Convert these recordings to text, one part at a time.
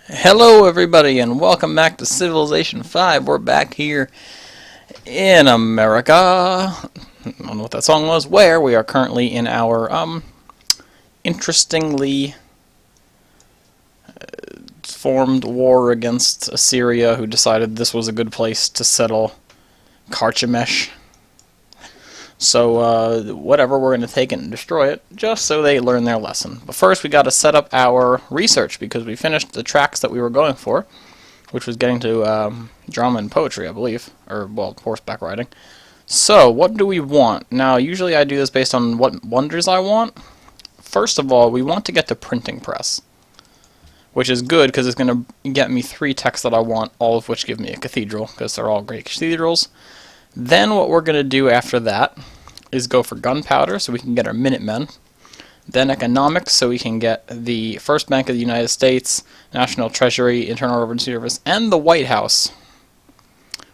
Hello everybody and welcome back to Civilization 5. We're back here in America. I don't know what that song was. Where we are currently in our interestingly formed war against Assyria, who decided this was a good place to settle Carchemish. So whatever, we're going to take it and destroy it just so they learn their lesson. But first we got to set up our research because we finished the tracks that we were going for, which was getting to drama and poetry, I believe, or, well, horseback riding. So, what do we want? Now, usually I do this based on what wonders I want. First of all, we want to get to printing press, which is good because it's going to get me 3 texts that I want, all of which give me a cathedral, because they're all great cathedrals. Then what we're going to do after that is go for gunpowder, so we can get our Minutemen. Then economics, so we can get the First Bank of the United States, National Treasury, Internal Revenue Service, and the White House,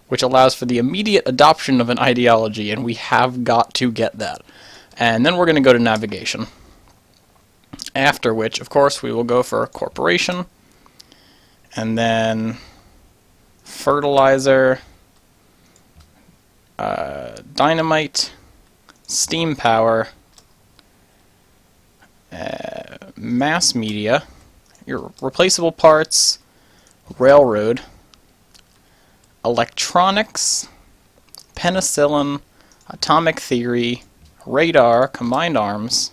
which allows for the immediate adoption of an ideology, and we have got to get that. And then we're going to go to navigation. After which, of course, we will go for a corporation, and then fertilizer, dynamite, steam power, mass media, your replaceable parts, railroad, electronics, penicillin, atomic theory, radar, combined arms,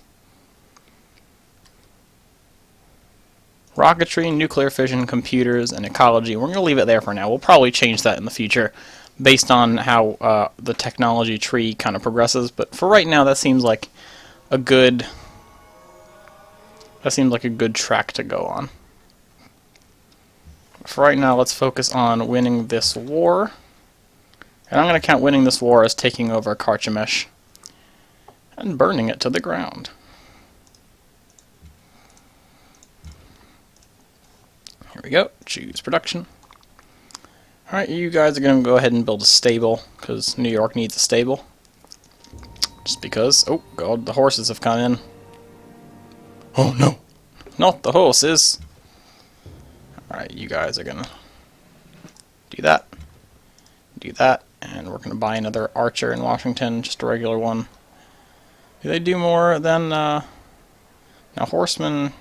rocketry, nuclear fission, computers, and ecology. We're going to leave it there for now. We'll probably change that in the future based on how the technology tree kind of progresses, but for right now that seems like a good track to go on. For right now, let's focus on winning this war. And I'm going to count winning this war as taking over Carchemish and burning it to the ground. Here we go. Choose production. Alright, you guys are going to go ahead and build a stable, because New York needs a stable. Just because. Oh, God, the horses have come in. Oh, no. Not the horses. Alright, you guys are going to do that, and we're going to buy another archer in Washington, just a regular one. Do they do more than, now horsemen,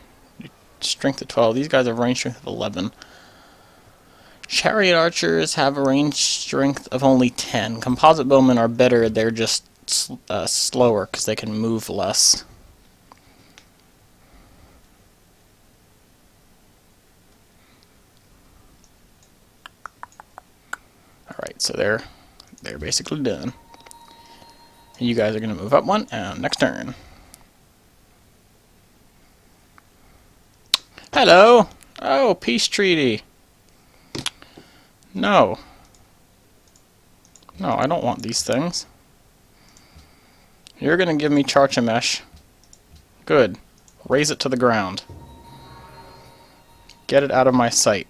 strength of 12, these guys have range strength of 11. Chariot archers have a range strength of only 10. Composite bowmen are better, they're just slower, because they can move less. Alright, so they're basically done. And you guys are going to move up one, and next turn. Hello! Oh, peace treaty. No. No, I don't want these things. You're going to give me Carchemish. Good. Raise it to the ground. Get it out of my sight.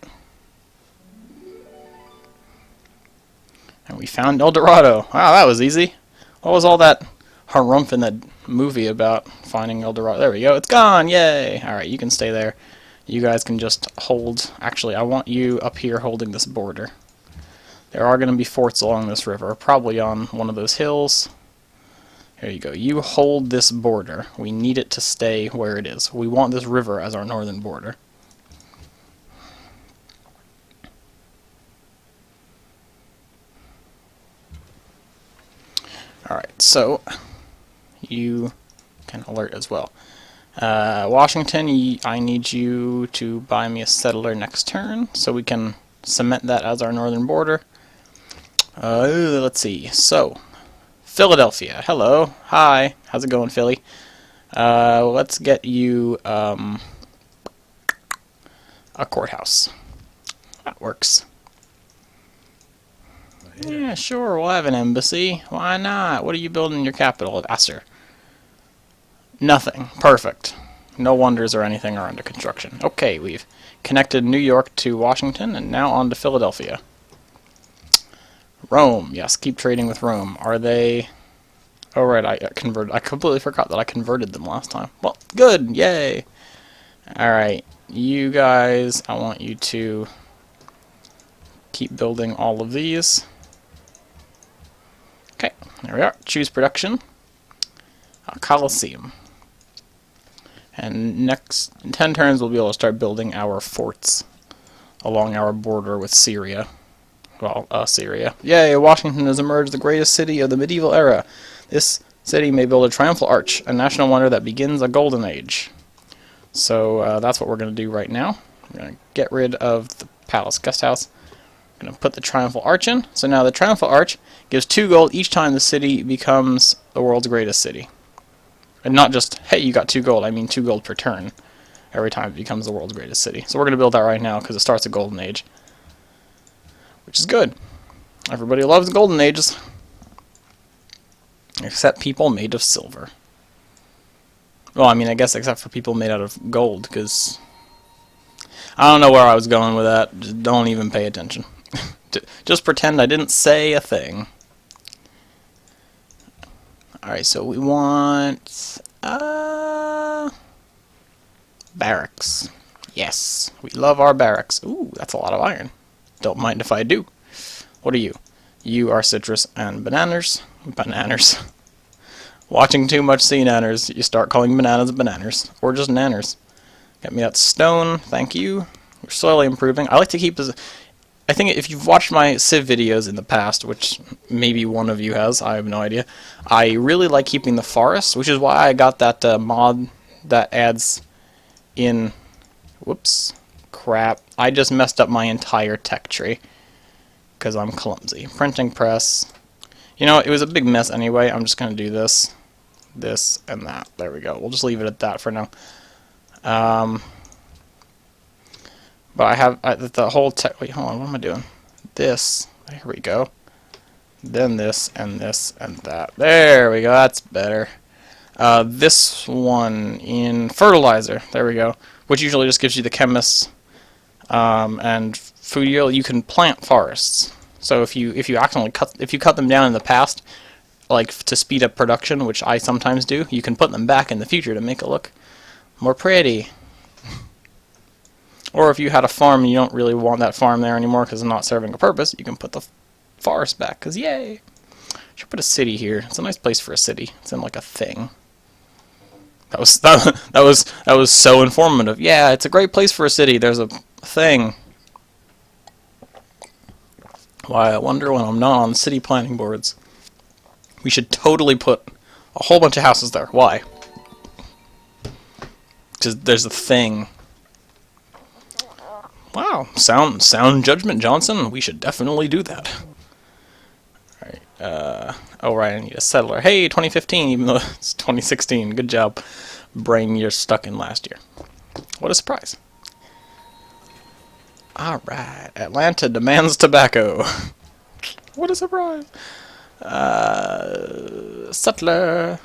And we found El Dorado. Wow, that was easy. What was all that harumph in that movie about finding El Dorado? There we go. It's gone. Yay. Alright, you can stay there. You guys can just hold. Actually, I want you up here holding this border. There are going to be forts along this river, probably on one of those hills. Here you go. You hold this border. We need it to stay where it is. We want this river as our northern border. Alright, so you can alert as well. Washington, I need you to buy me a settler next turn, so we can cement that as our northern border. Let's see. So, Philadelphia. Hello. Hi. How's it going, Philly? Let's get you a courthouse. That works. Yeah, sure. We'll have an embassy. Why not? What are you building in your capital? Asser. Nothing. Perfect. No wonders or anything are under construction. Okay, we've connected New York to Washington, and now on to Philadelphia. Rome. Yes, keep trading with Rome. Are they... Oh, right, I completely forgot that I converted them last time. Well, good. Yay. Alright. you guys, I want you to keep building all of these. Okay, there we are. Choose production. Coliseum. And next, in 10 turns, we'll be able to start building our forts along our border with Syria. Well, Syria. Yay, Washington has emerged the greatest city of the medieval era. This city may build a triumphal arch, a national wonder that begins a golden age. So that's what we're going to do right now. We're going to get rid of the palace guest house. I'm going to put the triumphal arch in. So now the triumphal arch gives 2 gold each time the city becomes the world's greatest city. And not just, hey, you got 2 gold. I mean 2 gold per turn every time it becomes the world's greatest city. So we're going to build that right now because it starts a golden age, which is good. Everybody loves golden ages, except people made of silver. Well, I mean, I guess except for people made out of gold, because I don't know where I was going with that. Just don't even pay attention. Just pretend I didn't say a thing. Alright, so we want barracks. Yes, we love our barracks. Ooh, that's a lot of iron. Don't mind if I do. What are you? You are citrus and bananas. Bananas. Watching too much sea nanners, you start calling bananas bananas. Or just nanners. Get me that stone, thank you. We're slowly improving. I like to keep this. I think if you've watched my Civ videos in the past, which maybe one of you has, I have no idea, I really like keeping the forest, which is why I got that mod that adds in... Whoops. Crap. I just messed up my entire tech tree because I'm clumsy. Printing press. You know, it was a big mess anyway. I'm just going to do this, this, and that. There we go. We'll just leave it at that for now. But I have the whole tech... Wait, hold on. What am I doing? This. Here we go. Then this, and that. There we go. That's better. This one in fertilizer. There we go. Which usually just gives you the chemists and food yield. You can plant forests. So if you accidentally cut them down in the past, like to speed up production, which I sometimes do, you can put them back in the future to make it look more pretty. Or if you had a farm and you don't really want that farm there anymore because it's not serving a purpose, you can put the forest back, because yay! Should put a city here. It's a nice place for a city. It's in like a thing. That was so informative. Yeah, it's a great place for a city. There's a thing. Why, I wonder when I'm not on city planning boards. We should totally put a whole bunch of houses there. Why? Because there's a thing. Wow, sound judgment, Johnson. We should definitely do that. Alright, oh right, I need a settler. Hey, 2015, even though it's 2016. Good job. Brain, you're stuck in last year. What a surprise. Alright, Atlanta demands tobacco. What a surprise. Settler.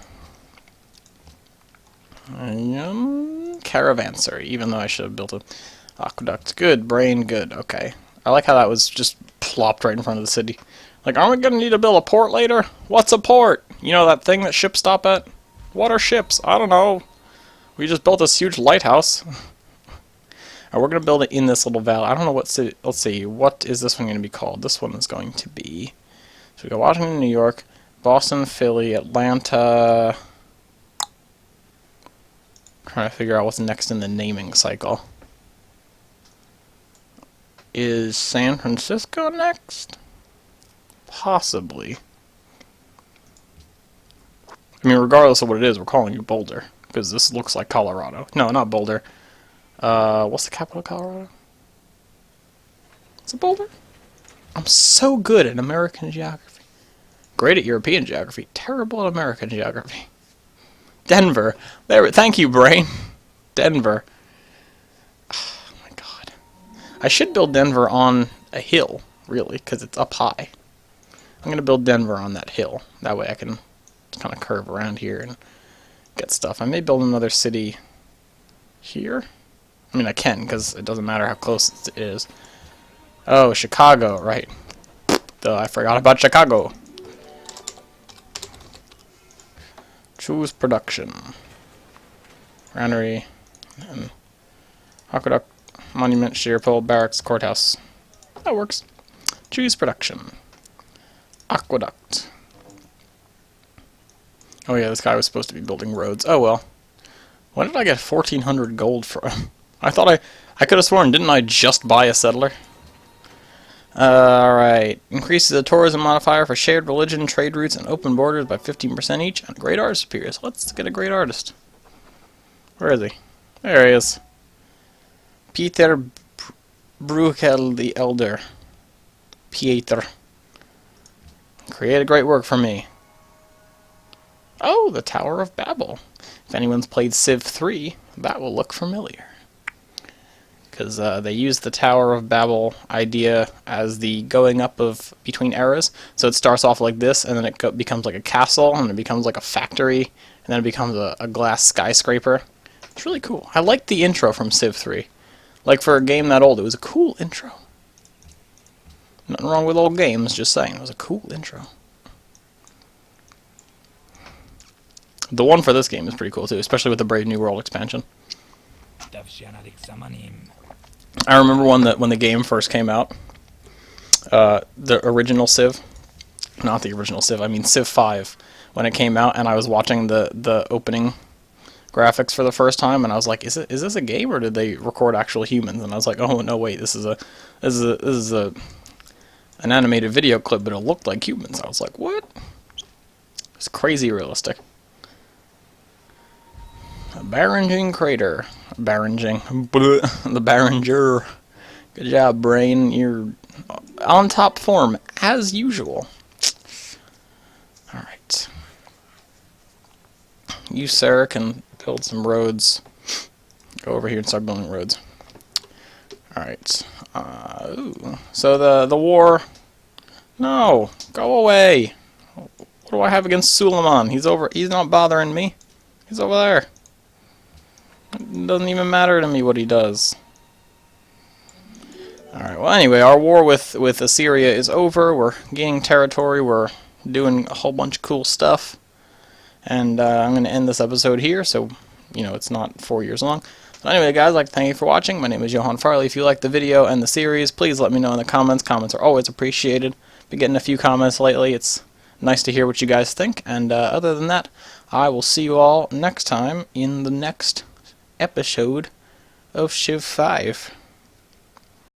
Caravansary, even though I should have built a aqueduct. Good, brain, good, okay. I like how that was just plopped right in front of the city. Like, aren't we gonna need to build a port later? What's a port? You know that thing that ships stop at? What are ships? I don't know. We just built this huge lighthouse. And we're gonna build it in this little valley. I don't know what city. Let's see. What is this one gonna be called? This one is going to be... So we got Washington, New York, Boston, Philly, Atlanta... Trying to figure out what's next in the naming cycle. Is San Francisco next? Possibly. I mean, regardless of what it is, we're calling you Boulder, because this looks like Colorado. No, not Boulder. What's the capital of Colorado? Is it Boulder? I'm so good at American geography. Great at European geography. Terrible at American geography. Denver. There. Thank you, brain. Denver. Oh my god. I should build Denver on a hill, really, because it's up high. I'm going to build Denver on that hill. That way I can kind of curve around here and get stuff. I may build another city here. I mean, I can, because it doesn't matter how close it is. Oh, Chicago, right. Duh, I forgot about Chicago. Choose production. Granary. And Aqueduct, monument, shear pole, barracks, courthouse. That works. Choose production. Aqueduct. Oh yeah, this guy was supposed to be building roads. Oh well. When did I get 1,400 gold from? I thought I could have sworn, didn't I just buy a settler? Alright. Increases the tourism modifier for shared religion, trade routes, and open borders by 15% each, and great artist appears. Let's get a great artist. Where is he? There he is. Peter Bruegel the Elder. Pieter. Created great work for me. Oh, the Tower of Babel. If anyone's played Civ 3, that will look familiar. Because they use the Tower of Babel idea as the going up of between eras. So it starts off like this, and then it becomes like a castle, and it becomes like a factory, and then it becomes a glass skyscraper. It's really cool. I liked the intro from Civ 3. Like, for a game that old, it was a cool intro. Nothing wrong with old games, just saying. It was a cool intro. The one for this game is pretty cool, too, especially with the Brave New World expansion. I remember when the game first came out, the original Civ, not the original Civ, I mean Civ 5, when it came out, and I was watching the opening graphics for the first time, and I was like, is this a game, or did they record actual humans? And I was like, oh no, wait, this is an animated video clip, but it looked like humans. I was like, what? It's crazy realistic. A Barringing crater. Barringing. The Barringer. Good job, brain. You're on top form, as usual. Alright. You, Sarah, can build some roads. Go over here and start building roads. Alright. Ooh. So the war... No! Go away! What do I have against Suleiman? He's not bothering me. He's over there. It doesn't even matter to me what he does. Alright, well anyway, our war with Assyria is over. We're gaining territory. We're doing a whole bunch of cool stuff. And I'm going to end this episode here, so, you know, it's not 4 years long. But anyway, guys, I'd like to thank you for watching. My name is Johan Farley. If you liked the video and the series, please let me know in the comments. Comments are always appreciated. Been getting a few comments lately. It's nice to hear what you guys think. And other than that, I will see you all next time in the next episode of Civ 5.